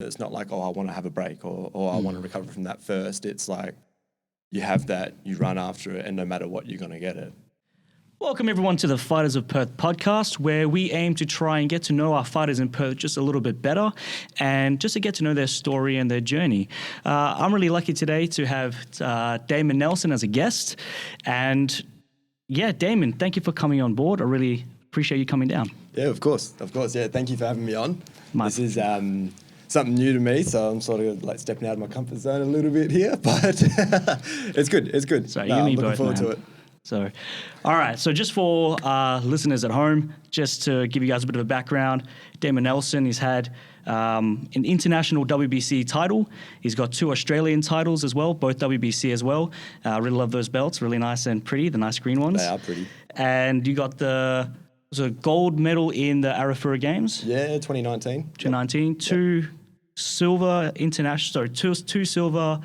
It's not like, oh, I want to have a break or I want to recover from that first. It's like you have that, you run after it, and no matter what, you're going to get it. Welcome everyone to the Fighters of Perth podcast, where we aim to try and get to know our fighters in Perth just a little bit better and just to get to know their story and their journey. I'm really lucky today to have Damon Nelson as a guest. And yeah, Damon, thank you for coming on board. I really appreciate you coming down. Yeah, of course. Yeah, thank you for having me on. This is something new to me, so I'm sort of like stepping out of my comfort zone a little bit here, but it's good. It's good. So you and me both, looking forward to it. So, all right. So just for listeners at home, just to give you guys a bit of a background, Damon Nelson, he's had an international WBC title. He's got 2 Australian titles as well, both WBC as well. I really love those belts. Really nice and pretty, the nice green ones. They are pretty. And you got the gold medal in the Arafura Games. Yeah, 2019. 2019. Yep. 2 silver international, two silver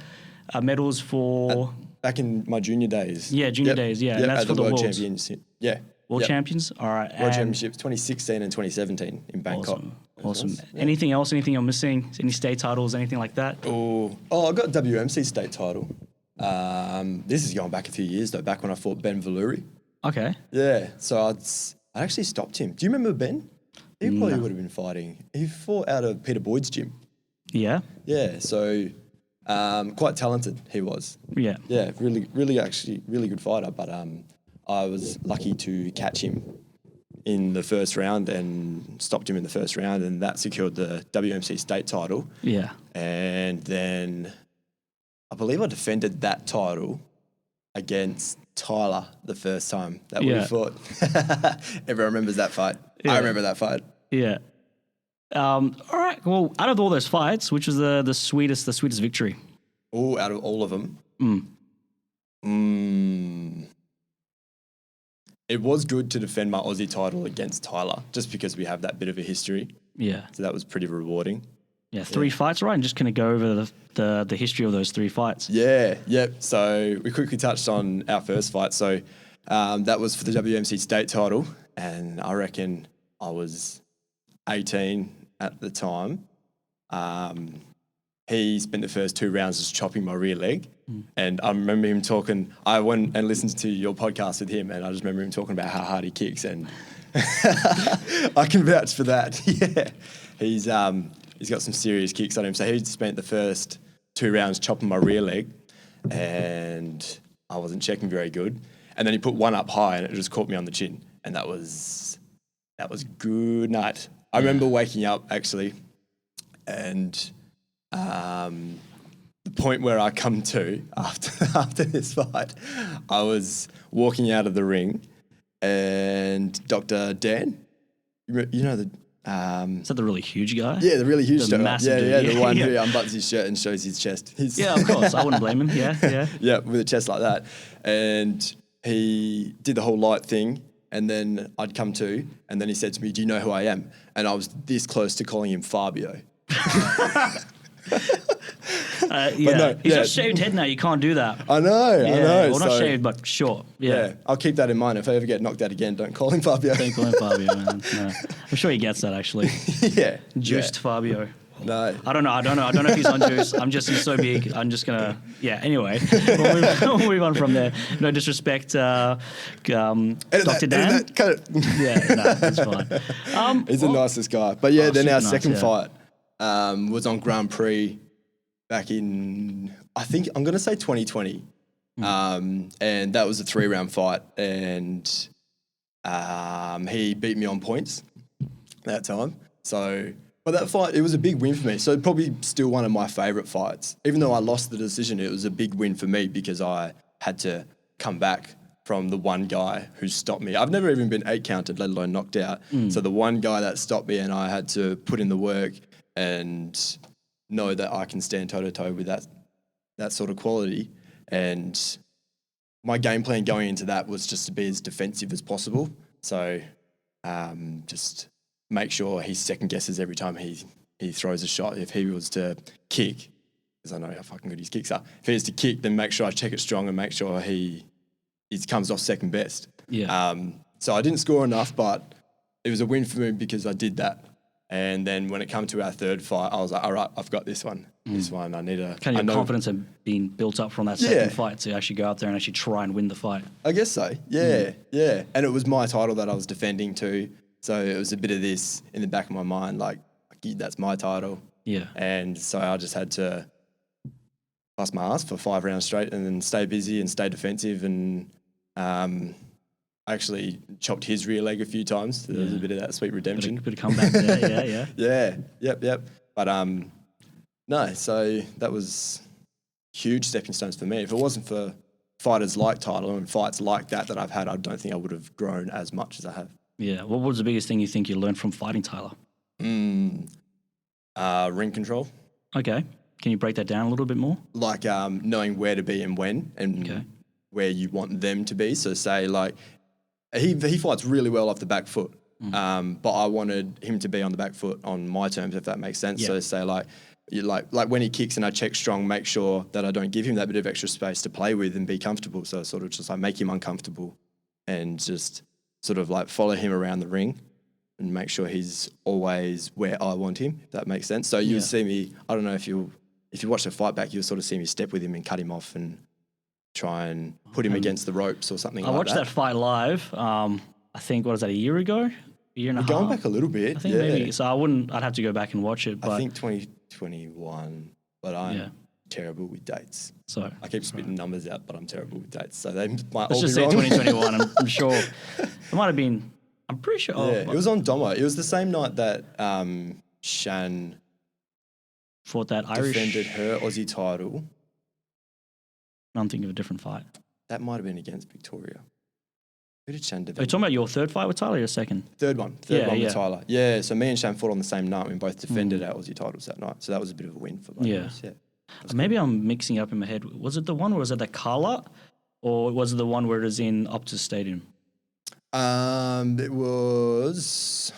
medals for... Back in my junior days. Yeah, junior days, yeah. Yep, And that's at for the World Worlds. Champions. Yeah. World Champions? All right. World Championships 2016 and 2017 in Bangkok. Awesome. Yeah. Anything else? Anything you're missing? Any state titles? Anything like that? Oh, I got WMC state title. This is going back a few years though, back when I fought Ben Valouri. Okay. Yeah, so I actually stopped him. Do you remember Ben? He probably would have been fighting. He fought out of Peter Boyd's gym. Yeah? Yeah, so quite talented he was. Yeah. Yeah, really good fighter. But I was lucky to catch him in the first round and stopped him in the first round, and that secured the WMC state title. Yeah. And then I believe I defended that title against Tyler the first time that we fought. Everyone remembers that fight. Yeah. I remember that fight. Yeah. All right. Well, out of all those fights, which was the sweetest victory? Oh, out of all of them. It was good to defend my Aussie title against Tyler, just because we have that bit of a history. Yeah. So that was pretty rewarding. Yeah, 3 fights, right? And just going to go over the history of those 3 fights. Yeah, yep. So we quickly touched on our first fight. So that was for the WMC state title, and I reckon I was 18 at the time. He spent the first 2 rounds just chopping my rear leg. And I remember him talking, I went and listened to your podcast with him, and I just remember him talking about how hard he kicks, and I can vouch for that. Yeah. He's got some serious kicks on him. So he spent the first 2 rounds chopping my rear leg, and I wasn't checking very good. And then he put one up high, and it just caught me on the chin. And that was good night. I remember waking up, actually, and the point where I come to after this fight, I was walking out of the ring, and Dr. Dan, you know the... Is that the really huge guy? Yeah, the really huge guy. Massive yeah, dude. the one who unbuttons his shirt and shows his chest. Yeah, of course. I wouldn't blame him. Yeah. Yeah, with a chest like that. And he did the whole light thing, and then I'd come to, and then he said to me, "Do you know who I am?" And I was this close to calling him Fabio. No, he's got shaved head now. You can't do that. I know. Well, not shaved, but short. Yeah. I'll keep that in mind. If I ever get knocked out again, don't call him Fabio. Don't call him Fabio, man. No. I'm sure he gets that, actually. Yeah. Juiced Fabio. No. I don't know if he's on juice. He's so big. I'm just going to... Yeah, anyway. We'll move on from there. No disrespect, Dr. Dan. Yeah, no, that's fine. He's the nicest guy. But yeah, then our second nice, fight was on Grand Prix back in, I think, I'm going to say 2020. And that was a 3-round fight. And he beat me on points that time. So... But that fight, it was a big win for me. So probably still one of my favourite fights. Even though I lost the decision, it was a big win for me because I had to come back from the one guy who stopped me. I've never even been 8 counted, let alone knocked out. So the one guy that stopped me, and I had to put in the work and know that I can stand toe-to-toe with that sort of quality. And my game plan going into that was just to be as defensive as possible. So just... make sure he second guesses every time he throws a shot. If he was to kick, because I know how fucking good his kicks are, if he was to kick, then make sure I check it strong and make sure he comes off second best. Yeah. So I didn't score enough, but it was a win for me because I did that. And then when it came to our third fight, I was like, all right, I've got this one. This one, I need to... Kind of your confidence had been built up from that second fight to actually go out there and actually try and win the fight. I guess so, yeah. And it was my title that I was defending too. So it was a bit of this in the back of my mind, like, that's my title. Yeah. And so I just had to bust my ass for 5 rounds straight and then stay busy and stay defensive. And I actually chopped his rear leg a few times. So there was a bit of that sweet redemption. Bit of comeback there, yeah. Yep. But no, so that was huge stepping stones for me. If it wasn't for fighters like Tyler and fights like that I've had, I don't think I would have grown as much as I have. Yeah. What was the biggest thing you think you learned from fighting Tyler? Ring control. Okay. Can you break that down a little bit more? Like knowing where to be and when and where you want them to be. So say like he fights really well off the back foot, but I wanted him to be on the back foot on my terms, if that makes sense. Yeah. So say like when he kicks and I check strong, make sure that I don't give him that bit of extra space to play with and be comfortable. So sort of just like make him uncomfortable and just sort of like follow him around the ring and make sure he's always where I want him, if that makes sense. So you see me, I don't know if you watch the fight back, you'll sort of see me step with him and cut him off and try and put him against the ropes or something like that. I watched that fight live, I think, what was that, a year ago? A year and a half? Going back a little bit, I think maybe. So I'd have to go back and watch it. But I think 2021, but I'm terrible with dates. So I keep spitting numbers out, but I'm terrible with dates. So they might let's all just be say wrong. 2021. I'm sure it might have been. I'm pretty sure. It was on Domo. It was the same night that Shan fought that Irish. defended her Aussie title. I'm thinking of a different fight. That might have been against Victoria. Who did Shan defend? Are you talking about your third fight with Tyler or your second? Third one with Tyler. Yeah, so me and Shan fought on the same night. We both defended our Aussie titles that night. So that was a bit of a win for both of us. Yeah. Maybe I'm mixing up in my head. Was it the one, or was it the Carla? Or was it the one where it was in Optus Stadium? It was...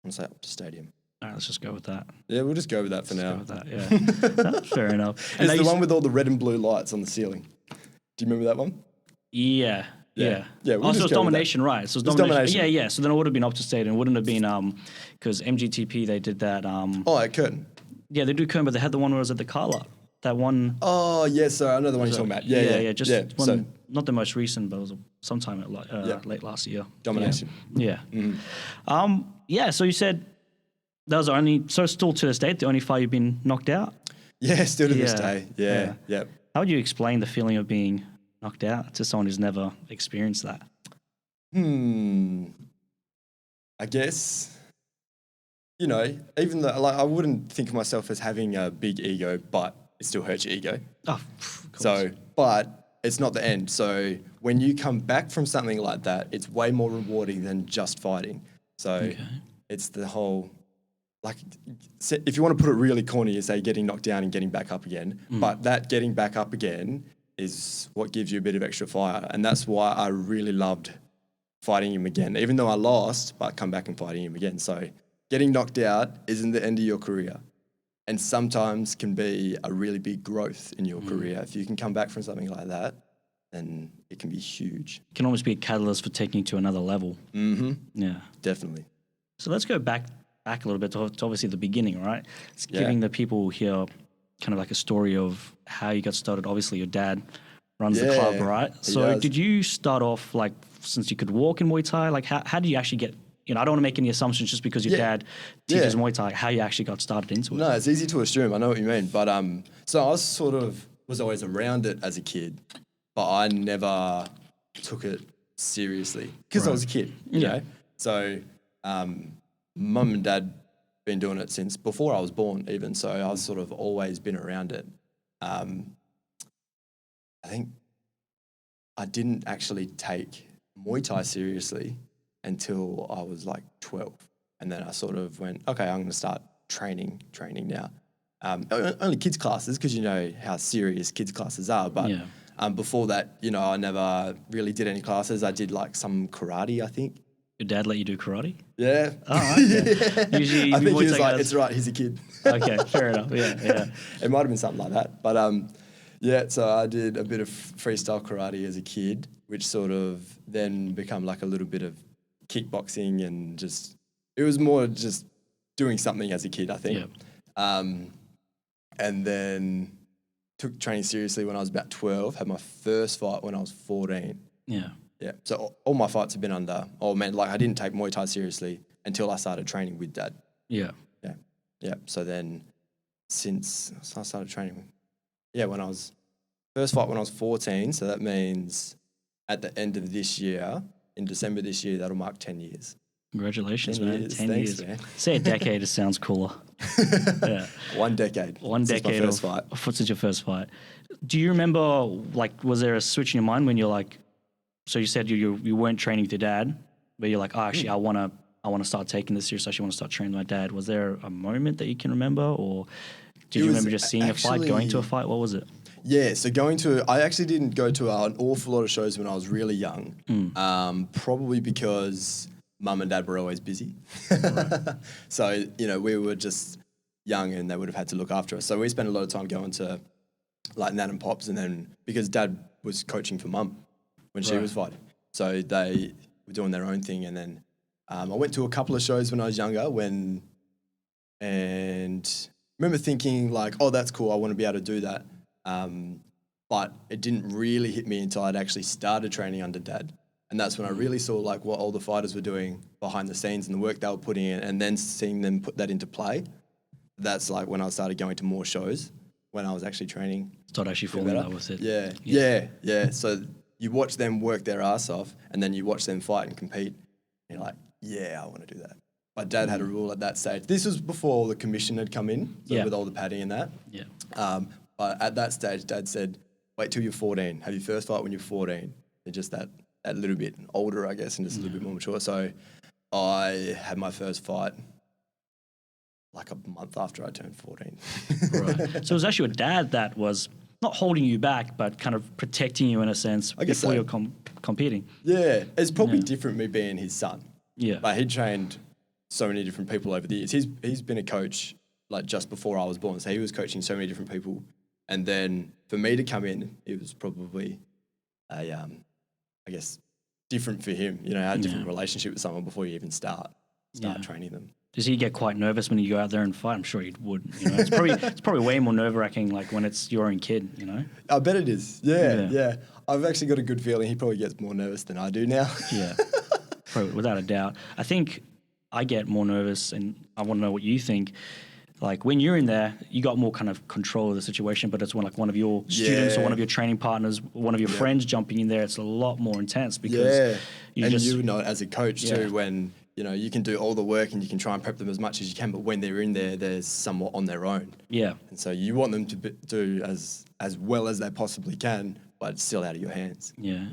I want to say Optus Stadium. All right, let's just go with that. Yeah, we'll just go with that for now. Go with that, yeah. Fair enough. And it's the one with all the red and blue lights on the ceiling. Do you remember that one? Yeah. We'll so it was domination, right? So it was domination. Yeah. So then it would have been Optus Stadium. It wouldn't have been because MGTP they did that. At Curtin. Yeah, they do Curtin, but they had the one where it was at the Carla. That one. Oh yes, sir. I know the one you're talking about. Yeah. One, not the most recent, but it was sometime late last year. Domination. Yeah. So you said that was still to this date the only fight you've been knocked out. Yeah, still to this day. Yeah. Yep. How would you explain the feeling of being knocked out to someone who's never experienced that? I guess, even though I wouldn't think of myself as having a big ego, but it still hurts your ego. Oh, so, but it's not the end. So when you come back from something like that, it's way more rewarding than just fighting. So it's the whole, if you want to put it really corny, you say getting knocked down and getting back up again. But that getting back up again is what gives you a bit of extra fire. And that's why I really loved fighting him again, even though I lost, but come back and fighting him again. So getting knocked out isn't the end of your career. And sometimes can be a really big growth in your career. If you can come back from something like that, then it can be huge. It can almost be a catalyst for taking you to another level. Mm-hmm. Yeah. Definitely. So let's go back a little bit to obviously the beginning, right? It's giving the people here kind of like a story of how you got started. Obviously, your dad runs the club, right? So did you start off, since you could walk in Muay Thai, how did you actually get... I don't want to make any assumptions just because your dad teaches Muay Thai, how you actually got started into it. No, it's easy to assume. I know what you mean. But so I was always around it as a kid, but I never took it seriously because I was a kid, you know. So mum and dad been doing it since before I was born even. So I've sort of always been around it. I think I didn't actually take Muay Thai seriously until I was 12. And then I sort of went, okay, I'm going to start training now. Only kids classes because you know how serious kids classes are. But before that, I never really did any classes. I did some karate, I think. Your dad let you do karate? Yeah. Oh, okay. Usually I think he was like, it's right, he's a kid. Okay, fair enough. Yeah. It might have been something like that. But so I did a bit of freestyle karate as a kid. which sort of then become like a little bit of kickboxing and just, it was more just doing something as a kid, I think. And then took training seriously when I was about 12, had my first fight when I was 14. Yeah. Yeah. So all my fights have been under, like I didn't take Muay Thai seriously until I started training with Dad. Yeah. Yeah. Yeah. So then since I started training, first fight when I was 14. So that means at the end of this year, in December this year, that'll mark 10 years. Congratulations, 10 man. years. 10 Thanks, years. man. Say a decade, it sounds cooler. Yeah. One decade. One since decade my first fight. Since your first fight. Do you remember, like, was there a switch in your mind when you're like, so you said you weren't training with your dad, but you're like, oh, actually, I want to start taking this serious. I actually want to start training with my dad. Was there a moment that you can remember, or did you remember just seeing a fight, going to a fight? What was it? Yeah, so I actually didn't go to an awful lot of shows when I was really young, probably because Mum and Dad were always busy. Right. So, we were just young and they would have had to look after us. So we spent a lot of time going to like Nan and Pops, and then because Dad was coaching for Mum when she was fighting. So they were doing their own thing. And then I went to a couple of shows when I was younger and remember thinking like, oh, that's cool. I want to be able to do that. But it didn't really hit me until I'd actually started training under Dad. And that's when I really saw like what all the fighters were doing behind the scenes and the work they were putting in, and then seeing them put that into play. That's like when I started going to more shows, when I was actually training. Started actually falling in love with it. Yeah. So you watch them work their ass off, and then you watch them fight and compete. And you're like, yeah, I want to do that. My dad had a rule at that stage. This was before all the commission had come in, with all the padding and that. Yeah. But at that stage, Dad said, wait till you're 14. Have your first fight when you're 14. And just that little bit older, I guess, and just a little bit more mature. So I had my first fight like a month after I turned 14. Right. So it was actually your dad that was not holding you back, but kind of protecting you in a sense before you're competing. Yeah. It's probably different me being his son. Yeah. But he trained so many different people over the years. He's been a coach like just before I was born. So he was coaching so many different people. And then for me to come in, it was probably I guess, different for him. Had a different relationship with someone before you even start training them. Does he get quite nervous when you go out there and fight? I'm sure he would. It's probably way more nerve-wracking like when it's your own kid. I bet it is. Yeah. I've actually got a good feeling he probably gets more nervous than I do now. Yeah, probably, without a doubt. I think I get more nervous, and I want to know what you think. Like when you're in there, you got more kind of control of the situation, but it's when like one of your students or one of your training partners, one of your friends jumping in there, it's a lot more intense because you know as a coach too, when you can do all the work and you can try and prep them as much as you can, but when they're in there, they're somewhat on their own. Yeah, and so you want them to do as well as they possibly can, but it's still out of your hands. Yeah,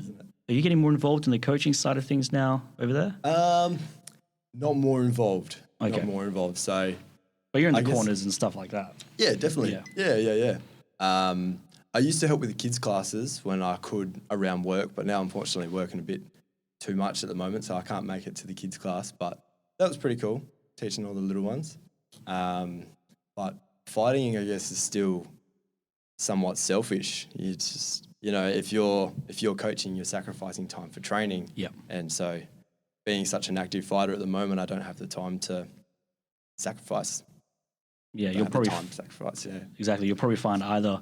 are you getting more involved in the coaching side of things now over there? Not more involved. Okay. Not more involved. So. But you're in the corners and stuff like that. Yeah, definitely. Yeah. I used to help with the kids' classes when I could around work, but now unfortunately working a bit too much at the moment, so I can't make it to the kids' class. But that was pretty cool, teaching all the little ones. But fighting, I guess, is still somewhat selfish. It's just, if you're coaching, you're sacrificing time for training. Yeah. And so being such an active fighter at the moment, I don't have the time to sacrifice. Yeah, you'll probably sacrifice. Yeah, exactly. You'll probably find either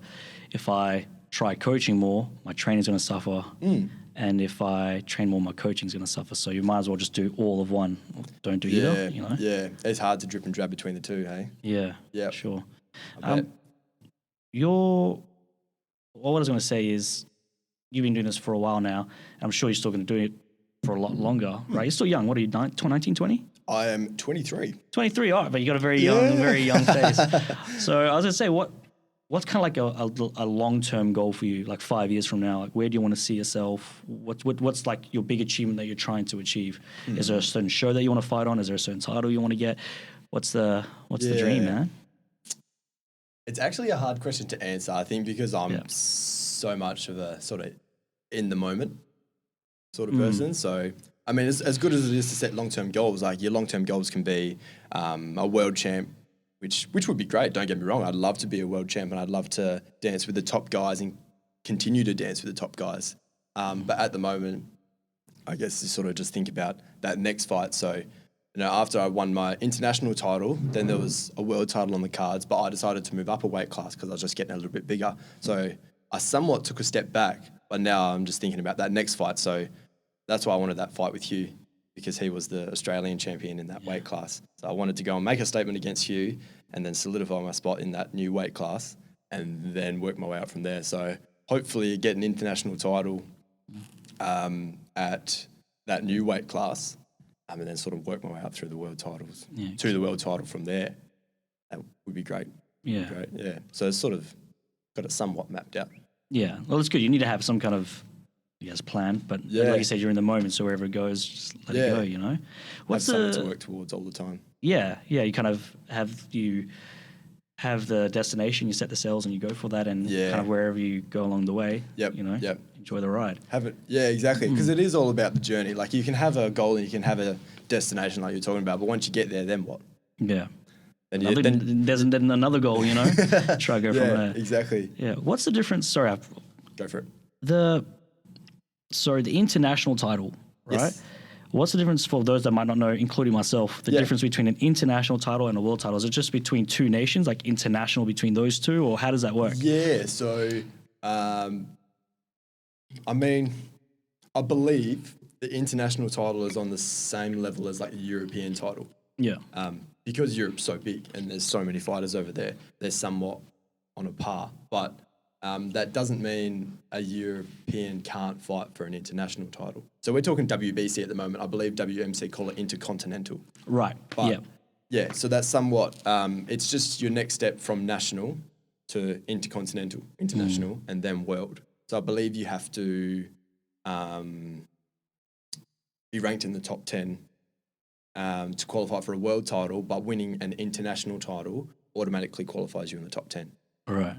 if I try coaching more, my training's going to suffer, and if I train more, my coaching's going to suffer. So you might as well just do all of one. Don't do either. Yeah, it's hard to drip and drab between the two. Hey. Yeah. Sure. What I was going to say is, you've been doing this for a while now. I'm sure you're still going to do it for a lot longer, right? You're still young. What are you, 19, 20? I am 23. 23, all right, but you got a very young face. So I was going to say, what's kind of like a long-term goal for you, like 5 years from now? Like, where do you want to see yourself? What's like your big achievement that you're trying to achieve? Is there a certain show that you want to fight on? Is there a certain title you want to get? What's the dream, man? It's actually a hard question to answer, I think, because I'm so much of a sort of in the moment sort of person. So, I mean, as good as it is to set long-term goals, like your long-term goals can be a world champ, which would be great. Don't get me wrong. I'd love to be a world champ and I'd love to dance with the top guys and continue to dance with the top guys. But at the moment, I guess you sort of just think about that next fight. So, after I won my international title, then there was a world title on the cards, but I decided to move up a weight class because I was just getting a little bit bigger. So I somewhat took a step back, but now I'm just thinking about that next fight. So that's why I wanted that fight with Hugh, because he was the Australian champion in that weight class. So I wanted to go and make a statement against Hugh and then solidify my spot in that new weight class and then work my way up from there. So hopefully get an international title at that new weight class, and then sort of work my way up through the world titles to the world title from there. That would be great. Yeah. Great. Yeah. So it's sort of got it somewhat mapped out. Yeah. Well, it's good. You need to have some kind of, plan. But like you said, you're in the moment, so wherever it goes, just let it go, What's have something to work towards all the time. Yeah. Yeah. You kind of have the destination, you set the sails and you go for that, and kind of wherever you go along the way, enjoy the ride. Have it. Yeah, exactly. Because it is all about the journey. Like you can have a goal and you can have a destination like you're talking about, but once you get there, then what? Yeah. Then there's another goal, try to go from there. Exactly. Yeah. What's the difference? Sorry. Go for it. The international title, right? Yes. What's the difference for those that might not know, including myself, the difference between an international title and a world title? Is it just between two nations, like international between those two, or how does that work? Yeah, so, I believe the international title is on the same level as like a European title. Yeah. Because Europe's so big and there's so many fighters over there, they're somewhat on a par. But that doesn't mean a European can't fight for an international title. So we're talking WBC at the moment. I believe WMC call it Intercontinental. Right. But yeah, so that's somewhat, it's just your next step from national to Intercontinental, international, and then world. So I believe you have to be ranked in the top 10 to qualify for a world title, but winning an international title automatically qualifies you in the top 10. Right.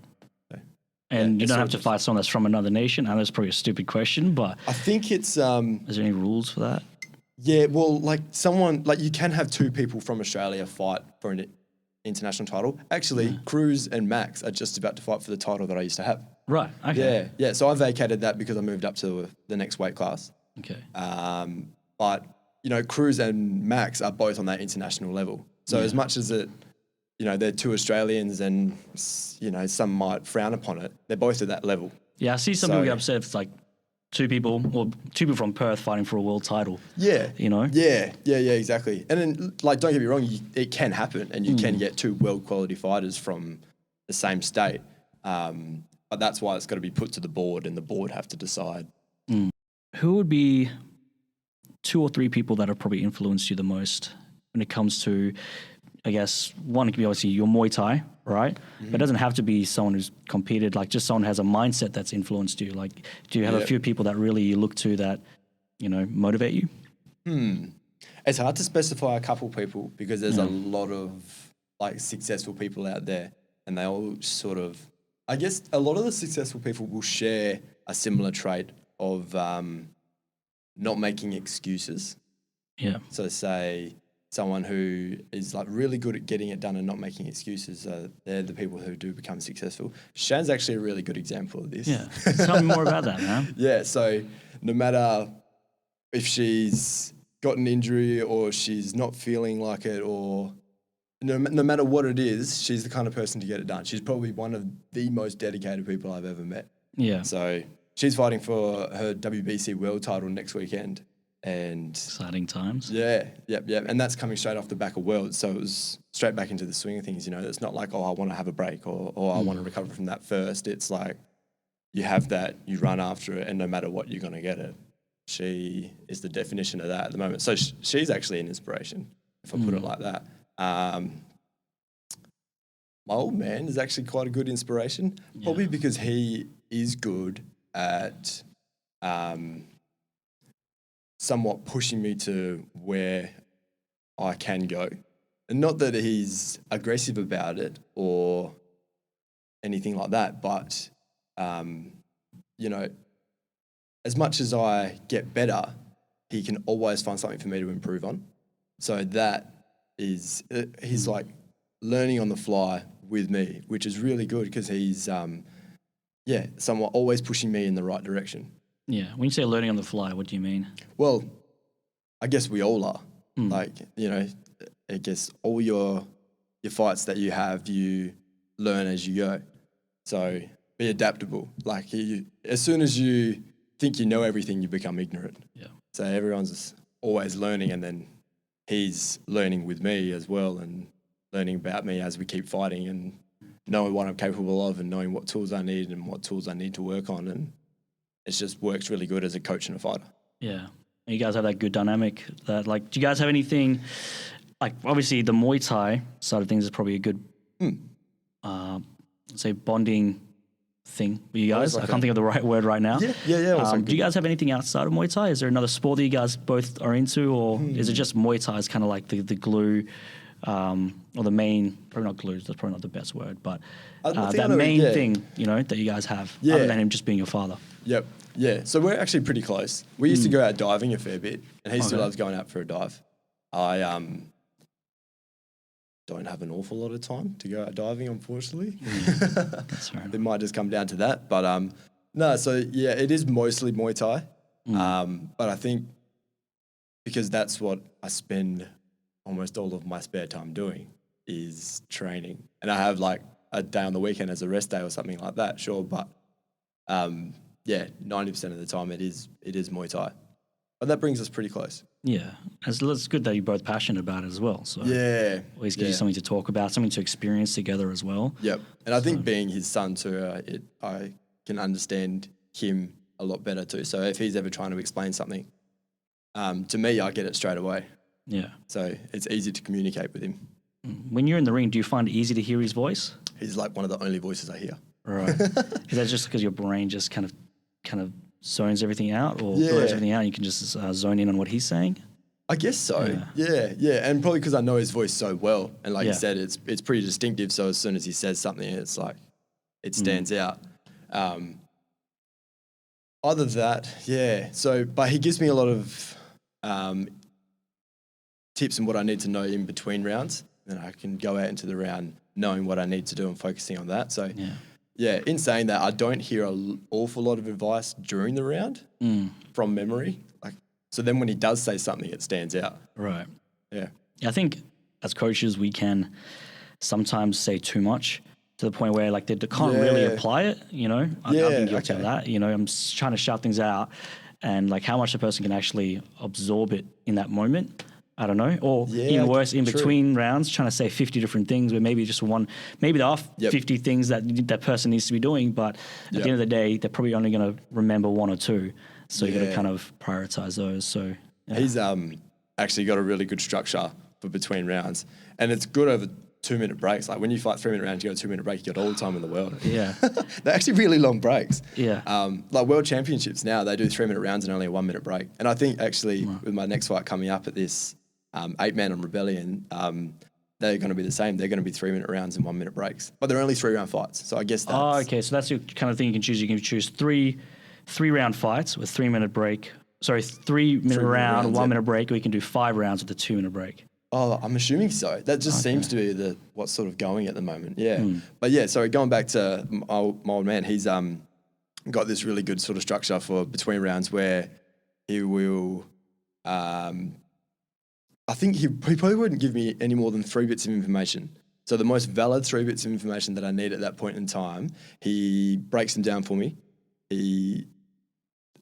And you don't have to fight someone that's from another nation. I know it's probably a stupid question, but I think it's... is there any rules for that? Yeah, well, you can have two people from Australia fight for an international title. Actually, Cruz and Max are just about to fight for the title that I used to have. Right, okay. Yeah. So I vacated that because I moved up to the next weight class. Okay. But, Cruz and Max are both on that international level. So as much as they're two Australians and, some might frown upon it, they're both at that level. Yeah, I see some people get upset if it's like two people from Perth fighting for a world title. Yeah. Yeah, exactly. And then, don't get me wrong, it can happen and you can get two world quality fighters from the same state. But that's why it's got to be put to the board and the board have to decide. Who would be 2 or 3 people that have probably influenced you the most when it comes to, I guess, one could be obviously your Muay Thai, right? But it doesn't have to be someone who's competed, like just someone who has a mindset that's influenced you. Like, do you have a few people that really you look to that, motivate you? It's hard to specify a couple people because there's a lot of successful people out there and they all sort of, I guess a lot of the successful people will share a similar trait of not making excuses. Yeah. So say someone who is really good at getting it done and not making excuses, they're the people who do become successful. Shane's actually a really good example of this. Yeah. Tell me more about that, man. Yeah. So no matter if she's got an injury or she's not feeling like it or no matter what it is, she's the kind of person to get it done. She's probably one of the most dedicated people I've ever met. Yeah. So she's fighting for her WBC world title next weekend. And exciting times. Yeah. And that's coming straight off the back of Worlds. So it was straight back into the swing of things, It's not like, I want to have a break or I want to recover from that first. It's like you have that, you run after it, and no matter what, you're going to get it. She is the definition of that at the moment. So she's actually an inspiration, if I put it like that. My old man is actually quite a good inspiration, probably because he is good at somewhat pushing me to where I can go. And not that he's aggressive about it or anything like that, but, as much as I get better, he can always find something for me to improve on. So that is, he's learning on the fly with me, which is really good because he's, somewhat always pushing me in the right direction. Yeah. When you say learning on the fly, what do you mean? Well, I guess we all are. Like, you know, I guess all your fights that you have, you learn as you go. So be adaptable. Like as soon as you think you know everything, you become ignorant. Yeah. So everyone's always learning, and then he's learning with me as well, and learning about me as we keep fighting, and knowing what I'm capable of, and knowing what tools I need and what tools I need to work on. And it just works really good as a coach and a fighter. Yeah. And you guys have that good dynamic. That like, do you guys have anything? Like, obviously, the Muay Thai side of things is probably a good, say, bonding thing for you guys. Like I can't think of the right word right now. Yeah. Do you guys have anything outside of Muay Thai? Is there another sport that you guys both are into, or is it just Muay Thai is kind of like the glue, or the main? Probably not glue. That's probably not the best word, but that main thing, you know, that you guys have, other than him just being your father. Yep. Yeah. So we're actually pretty close. We used to go out diving a fair bit, and he still loves going out for a dive. I don't have an awful lot of time to go out diving, unfortunately. That's fair enough. It might just come down to that. But no, so yeah, it is mostly Muay Thai. But I think because that's what I spend almost all of my spare time doing is training. And I have like a day on the weekend as a rest day or something like that, sure. But yeah, 90% of the time it is Muay Thai. But that brings us pretty close. Yeah, it's good that you're both passionate about it as well. So yeah, always gives you something to talk about, something to experience together as well. Yep, and I think being his son too, I can understand him a lot better too. So if he's ever trying to explain something to me, I get it straight away. Yeah. So it's easy to communicate with him. When you're in the ring, do you find it easy to hear his voice? He's like one of the only voices I hear. Right. Is that just because your brain just kind of zones everything out, or blurs everything out, and you can just zone in on what he's saying? I guess so. Yeah. And probably because I know his voice so well. And like you said, it's pretty distinctive. So as soon as he says something, it's like, it stands out. Other than that, yeah. So, but he gives me a lot of tips on what I need to know in between rounds. And I can go out into the round knowing what I need to do and focusing on that. So, yeah, in saying that, I don't hear an awful lot of advice during the round from memory. So then when he does say something, it stands out. Right. Yeah. I think as coaches, we can sometimes say too much to the point where like they can't really apply it, you know? I've been guilty of that. You know, I'm trying to shout things out, and like how much the person can actually absorb it in that moment, I don't know. Or even worse, in between rounds, trying to say 50 different things where maybe just maybe there are 50 things that person needs to be doing, but at the end of the day, they're probably only going to remember one or two. So you got to kind of prioritize those. So he's actually got a really good structure for between rounds, and it's good over 2-minute breaks. Like when you fight 3-minute rounds, you got a 2-minute break. You got all the time in the world. Yeah, they're actually really long breaks. Yeah, like world championships now, they do 3-minute rounds and only a 1-minute break. And I think actually with my next fight coming up at this 8-man on Rebellion, they're going to be the same. They're going to be 3-minute rounds and 1-minute breaks, but they're only 3-round fights. So I guess that's... Oh, okay. So that's the kind of thing you can choose. You can choose three-round fights with 3-minute break. Sorry, 3-minute round, 1-minute break, or you can do 5 rounds with a 2-minute break. Oh, I'm assuming so. That just seems to be what's sort of going at the moment. Yeah. But yeah, so going back to my old man, he's got this really good sort of structure for between rounds where he will... I think he probably wouldn't give me any more than 3 bits of information. So the most valid 3 bits of information that I need at that point in time, he breaks them down for me. He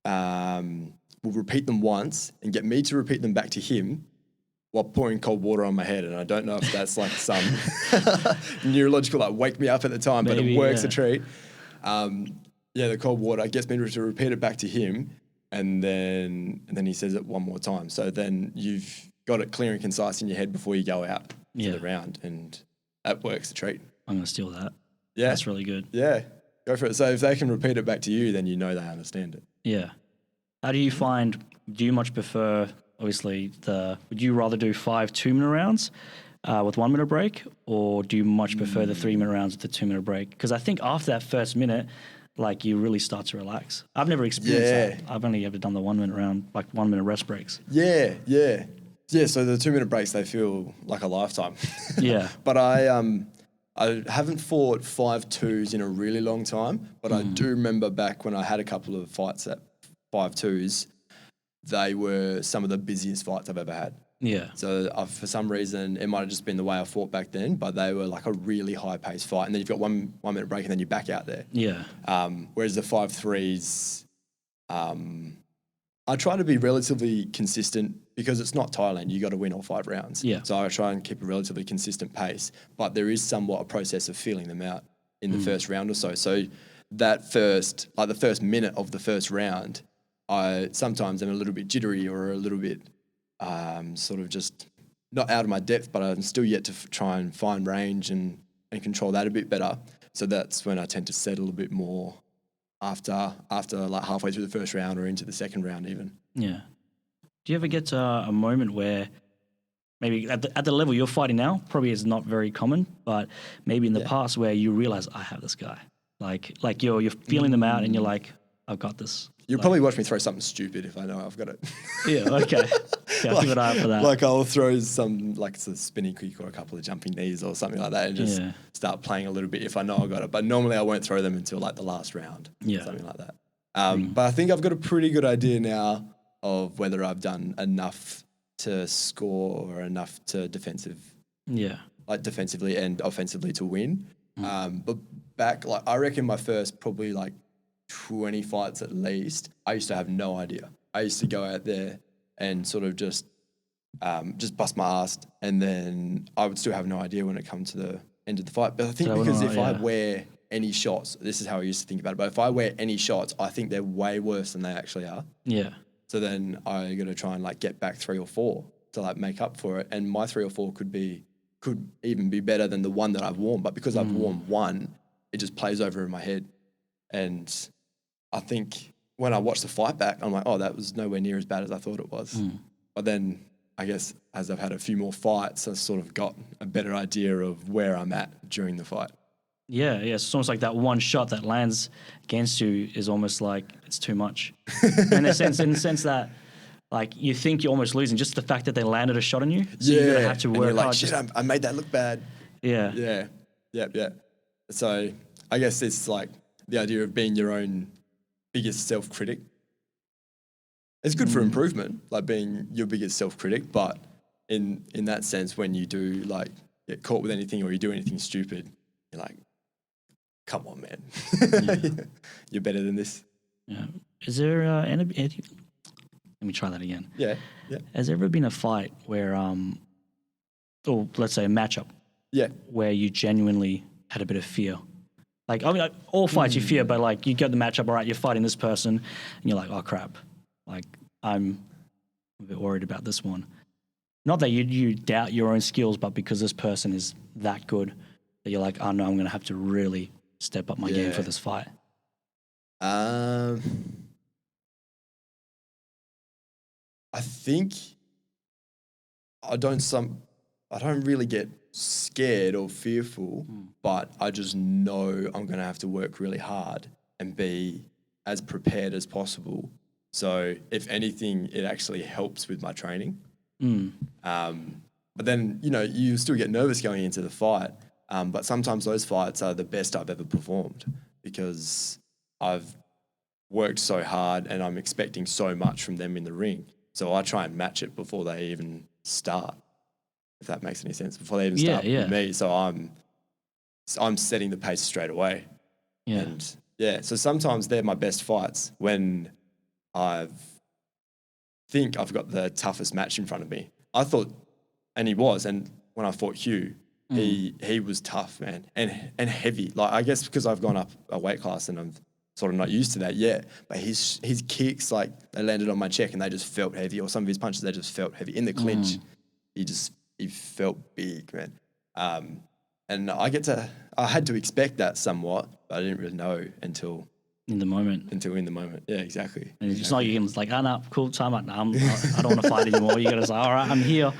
will repeat them once and get me to repeat them back to him while pouring cold water on my head. And I don't know if that's like some neurological, like wake me up at the time, but it works a treat. The cold water gets me to repeat it back to him. And then he says it one more time. So then you've got it clear and concise in your head before you go out to the round, and that works a treat. I'm going to steal that. Yeah. That's really good. Yeah. Go for it. So if they can repeat it back to you, then you know they understand it. Yeah. How do you find, do you much prefer, obviously, would you rather do 5 2-minute rounds with 1-minute break, or do you much prefer the 3-minute rounds with the 2-minute break? Because I think after that first minute, like you really start to relax. I've never experienced that. I've only ever done the 1-minute round, like 1-minute rest breaks. Yeah. So the 2-minute breaks, they feel like a lifetime. Yeah. But I haven't fought 5-2s in a really long time, but I do remember back when I had a couple of fights at 5.2s, they were some of the busiest fights I've ever had. Yeah. So for some reason, it might have just been the way I fought back then, but they were like a really high-paced fight. And then you've got 1 minute break and then you're back out there. Yeah. Whereas the 5.3s, I try to be relatively consistent because it's not Thailand. You got to win all 5 rounds. Yeah. So I try and keep a relatively consistent pace, but there is somewhat a process of feeling them out in the first round or so. So that the first minute of the first round, I sometimes am a little bit jittery or a little bit sort of just not out of my depth, but I'm still yet to try and find range and control that a bit better. So that's when I tend to settle a bit more after like halfway through the first round or into the second round even. Yeah. Do you ever get to a moment where maybe at the level you're fighting now, probably is not very common, but maybe in the past where you realize I have this guy, like you're feeling them out and you're like, I've got this. You'll probably watch me throw something stupid if I know I've got it. Yeah, okay. Yeah, I'll keep an eye out for that. Like I'll throw some, like it's a spinning kick or a couple of jumping knees or something like that and just start playing a little bit if I know I got it. But normally I won't throw them until like the last round, something like that. But I think I've got a pretty good idea now of whether I've done enough to score or enough to defensively and offensively to win. But back, like I reckon my first probably like 20 fights at least, I used to have no idea. I used to go out there and sort of just bust my ass, and then I would still have no idea when it comes to the end of the fight. But I think because if I wear any shots, this is how I used to think about it, but if I wear any shots, I think they're way worse than they actually are. Yeah. So then I got to try and like get back 3 or 4 to like make up for it. And my 3 or 4 could even be better than the one that I've worn. But because I've worn one, it just plays over in my head. And I think when I watch the fight back, I'm like, oh, that was nowhere near as bad as I thought it was. But then I guess as I've had a few more fights, I've sort of got a better idea of where I'm at during the fight. Yeah, it's almost like that one shot that lands against you is almost like it's too much. in the sense that like you think you're almost losing, just the fact that they landed a shot on you. So you're gonna have to work and you're like, hard. Shit, I made that look bad. Yeah. So I guess it's like the idea of being your own biggest self-critic. It's good for improvement, like being your biggest self-critic, but in that sense, when you do like get caught with anything or you do anything stupid, you're like, come on, man. You're better than this. Yeah. Is there let me try that again. Yeah. Has there ever been a fight where or let's say a matchup where you genuinely had a bit of fear? Like, I mean, like, all fights you fear, but like you get the matchup, all right, you're fighting this person and you're like, oh crap, like I'm a bit worried about this one. Not that you doubt your own skills, but because this person is that good that you're like, oh no, I'm going to have to really step up my game for this fight. I think I don't really get scared or fearful, but I just know I'm going to have to work really hard and be as prepared as possible. So if anything, it actually helps with my training. But then, you still get nervous going into the fight. But sometimes those fights are the best I've ever performed because I've worked so hard and I'm expecting so much from them in the ring. So I try and match it before they even start, if that makes any sense, before they even start with me. So I'm setting the pace straight away. Yeah. And so sometimes they're my best fights when I think I've got the toughest match in front of me. I thought, and he was, and when I fought Hugh, he was tough, man, and heavy. Like, I guess because I've gone up a weight class and I'm sort of not used to that yet, but his kicks, like, they landed on my cheek and they just felt heavy, or some of his punches, they just felt heavy. In the clinch, he felt big, man. And I had to expect that somewhat, but I didn't really know until in the moment. Yeah, exactly. And it's not you like, oh, no, cool, time out. No, I don't want to fight anymore. You got to say, all right, I'm here.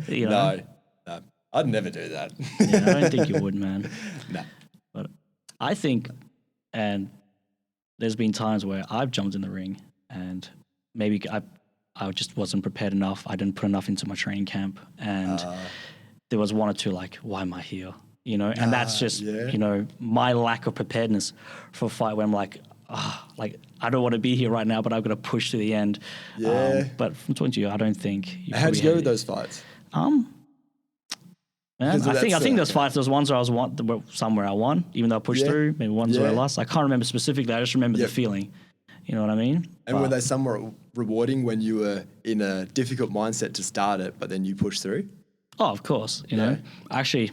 No, I'd never do that. Yeah, I don't think you would, man. No. But I think, and there's been times where I've jumped in the ring and maybe I just wasn't prepared enough. I didn't put enough into my training camp. And there was one or two like, why am I here? And that's just, my lack of preparedness for a fight where I'm like, like I don't want to be here right now, but I've got to push to the end. Yeah. But from talking to you, I don't think. How'd you go with those fights? Man, Because I think those okay. fights, those ones where somewhere I won, even though I pushed Yeah. through. Maybe ones where I Yeah. lost. I can't remember specifically. I just remember Yep. the feeling. You know what I mean? And were they somewhat rewarding when you were in a difficult mindset to start it, but then you push through? Oh, of course. You Yeah. know, actually,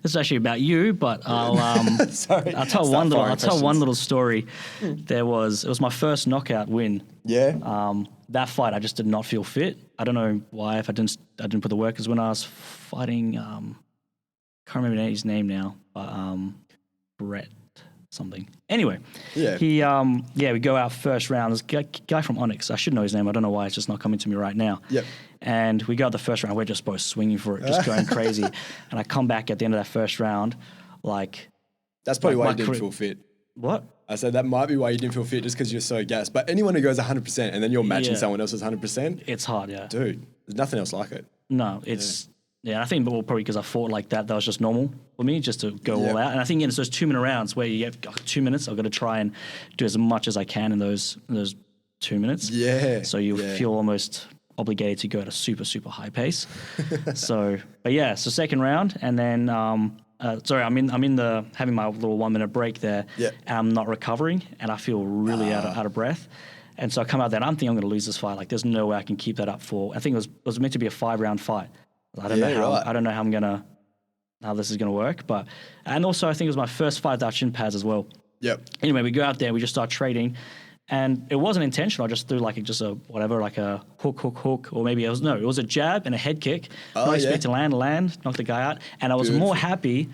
this is actually about you, but Sorry. I'll tell Start one firing questions. little story. It was my first knockout win. Yeah. That fight, I just did not feel fit. I don't know why. If I didn't put the work, because when I was fighting, can't remember his name now, but Brett something. Anyway, Yeah. we go out first round. This guy from Onyx, I should know his name. I don't know why it's just not coming to me right now. Yep. And we go out the first round. We're just both swinging for it, just going crazy. And I come back at the end of that first round, like That's probably why my you didn't career- feel fit. what? I said that might be why you didn't feel fit, just because you're so gassed. But anyone who goes 100% and then you're matching Yeah. someone else's 100%, It's hard, yeah. dude, there's nothing else like it. No, it's I think probably because I fought like that was just normal for me, just to go Yeah. all out. And I think it's those 2 minute rounds where you get 2 minutes. I've got to try and do as much as I can in those 2 minutes. Yeah. So you yeah. feel almost obligated to go at a super, super high pace. So second round, and then sorry, I'm in the having my little 1 minute break there, Yeah. and I'm not recovering, and I feel really out of breath. And so I come out there, and I'm thinking I'm going to lose this fight. Like, there's no way I can keep that up for. I think it was meant to be a 5-round fight. I don't know how. right. I don't know how this is gonna work, but and also I think it was my first fight without shin pads as well. Yep. Anyway, we go out there, we just start trading, and it wasn't intentional. I just threw like a whatever, like a hook, or maybe it was a jab and a head kick. Oh, Not yeah. expect to land, knock the guy out, and I was more happy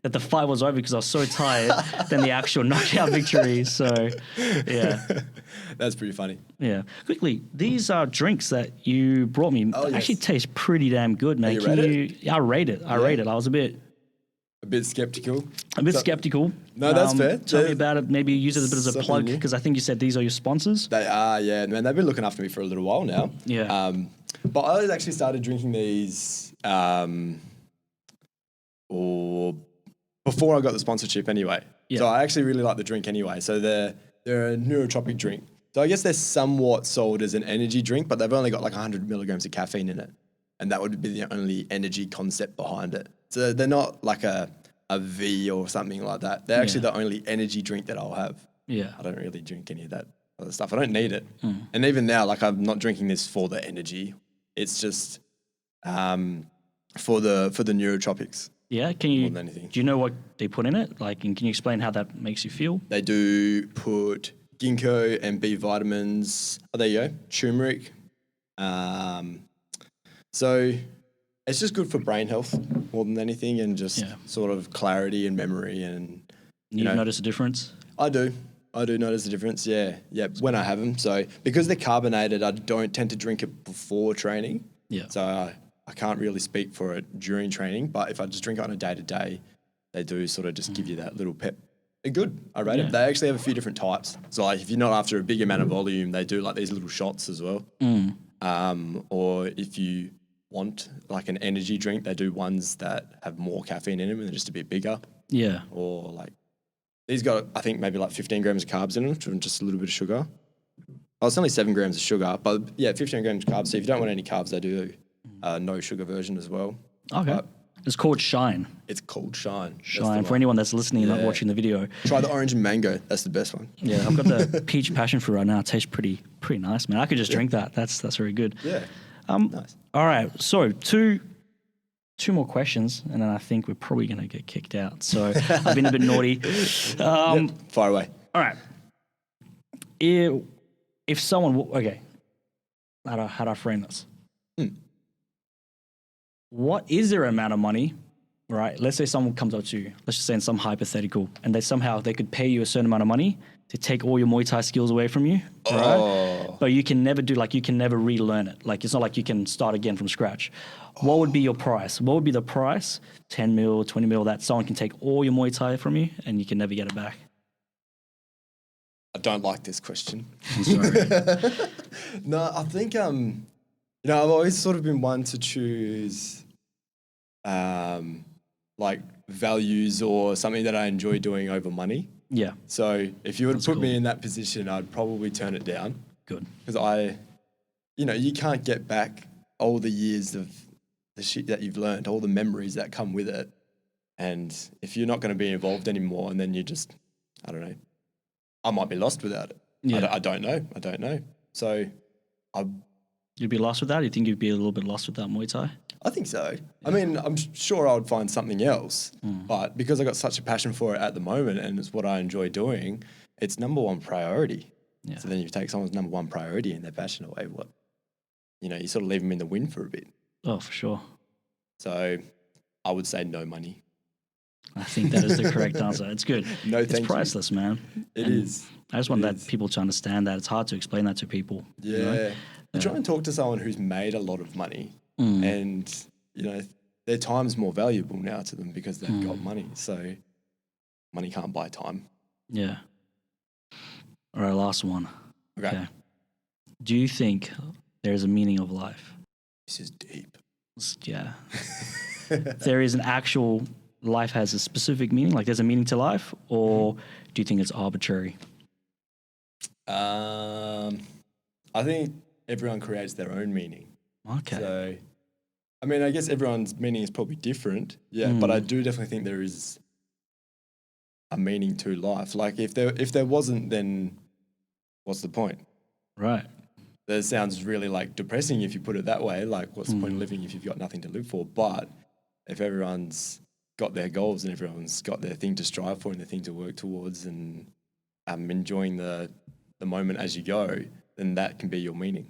that the fight was over because I was so tired than the actual knockout victory. So, yeah. That's pretty funny. Yeah. Quickly, these drinks that you brought me actually yes. taste pretty damn good, man. you rate it? Yeah, I rate it. I was a bit skeptical. skeptical. No, that's fair. Tell me about it. Maybe use it a bit as a Something plug, new. because I think you said these are your sponsors. They are, yeah. Man, they've been looking after me for a little while now. Yeah. But I actually started drinking these before I got the sponsorship anyway. Yeah. So I actually really like the drink anyway. So they're a neurotropic drink. So I guess they're somewhat sold as an energy drink, but they've only got like 100 milligrams of caffeine in it. And that would be the only energy concept behind it. So they're not like a V or something like that. They're actually the only energy drink that I'll have. Yeah. I don't really drink any of that other stuff. I don't need it. And even now, like, I'm not drinking this for the energy. It's just for the neurotropics. Yeah. Can you? More than anything. Do you know what they put in it? Like, and can you explain how that makes you feel? They do put ginkgo and B vitamins. Oh, there you go. Turmeric. So it's just good for brain health more than anything, and just sort of clarity and memory. And You know, notice a difference? I do notice a difference. Yeah. When I have them. So because they're carbonated, I don't tend to drink it before training. Yeah. So I can't really speak for it during training, but if I just drink it on a day-to-day, they do sort of just give you that little pep. They're good. I rate it. They actually have a few different types. So like if you're not after a big amount of volume, they do like these little shots as well. Or if you want like an energy drink, they do ones that have more caffeine in them and they're just a bit bigger. Yeah. Or like these got, I think, maybe like 15 grams of carbs in them and just a little bit of sugar. Oh, it's only 7 grams of sugar, but yeah, 15 grams of carbs. So if you don't want any carbs, they do no sugar version as well. Okay. But it's called Shine. it's called Shine. That's the Shine. For one. anyone that's listening and not watching the video. Try the orange and mango. That's the best one. Yeah, I've got the peach passion fruit right now. It tastes pretty nice, man. I could just drink that. That's very good. Yeah. Nice. All right. So two more questions, and then I think we're probably going to get kicked out. So I've been a bit naughty. Fire away. All right. If someone, okay, how do I frame this? What is their amount of money, right? Let's say someone comes up to you, let's just say in some hypothetical, and they could pay you a certain amount of money to take all your Muay Thai skills away from you, right? But you can never relearn it. Like, it's not like you can start again from scratch. What would be your price? What would be the price, 10 mil, 20 mil, that someone can take all your Muay Thai from you and you can never get it back? I don't like this question. I'm sorry. No, I think, I've always sort of been one to choose, like values or something that I enjoy doing over money. Yeah. So if you were to That's put me cool. in that position, I'd probably turn it down Good. because you can't get back all the years of the shit that you've learned, all the memories that come with it. And if you're not going to be involved anymore, and then you just, I don't know, I might be lost without it. Yeah. I don't know. I don't know. So You'd be lost with that? You think you'd be a little bit lost with that Muay Thai? I think so. I mean, I'm sure I would find something else, but because I got such a passion for it at the moment and it's what I enjoy doing, it's number one priority. Yeah. So then you take someone's number one priority and they're passionate away, you sort of leave them in the wind for a bit. Oh, for sure. So I would say no money. I think that is the correct answer. It's good. No, it's thank you. priceless, man. It And is. I just want It that is. people to understand that. It's hard to explain that to people. Yeah. You know? You try and talk to someone who's made a lot of money Mm. and, their time's more valuable now to them because they've got money. So money can't buy time. Yeah. All right, last one. Okay. Do you think there is a meaning of life? This is deep. Yeah. There is an actual life has a specific meaning, like there's a meaning to life, or do you think it's arbitrary? I think everyone creates their own meaning. Okay. So, I mean, I guess everyone's meaning is probably different. Yeah, but I do definitely think there is a meaning to life. Like if there wasn't, then what's the point? Right. That sounds really like depressing if you put it that way. Like, what's the point of living if you've got nothing to live for? But if everyone's got their goals and everyone's got their thing to strive for and their thing to work towards and enjoying the moment as you go, then that can be your meaning.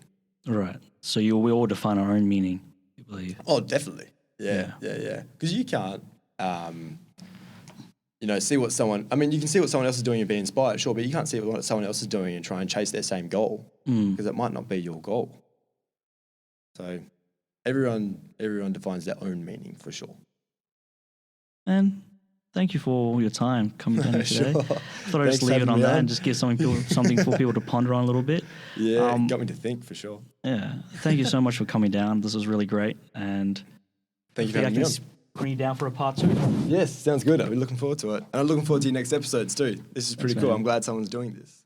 Right. So we all define our own meaning, you believe? Oh, definitely. Yeah. Because you can't, see what someone, I mean, you can see what someone else is doing and be inspired, sure, but you can't see what someone else is doing and try and chase their same goal because it might not be your goal. So everyone defines their own meaning for sure. And thank you for all your time coming down here today. Sure. Thought I'd just Thanks leave it for on having me that on. and just give something for people to ponder on a little bit. Yeah, got me to think for sure. Yeah. Thank you so much for coming down. This was really great. And Thank you for I having me can on. bring you down for a part 2. Yes, sounds good. I'll be looking forward to it. And I'm looking forward to your next episodes too. This is pretty Thanks, cool. man. I'm glad someone's doing this.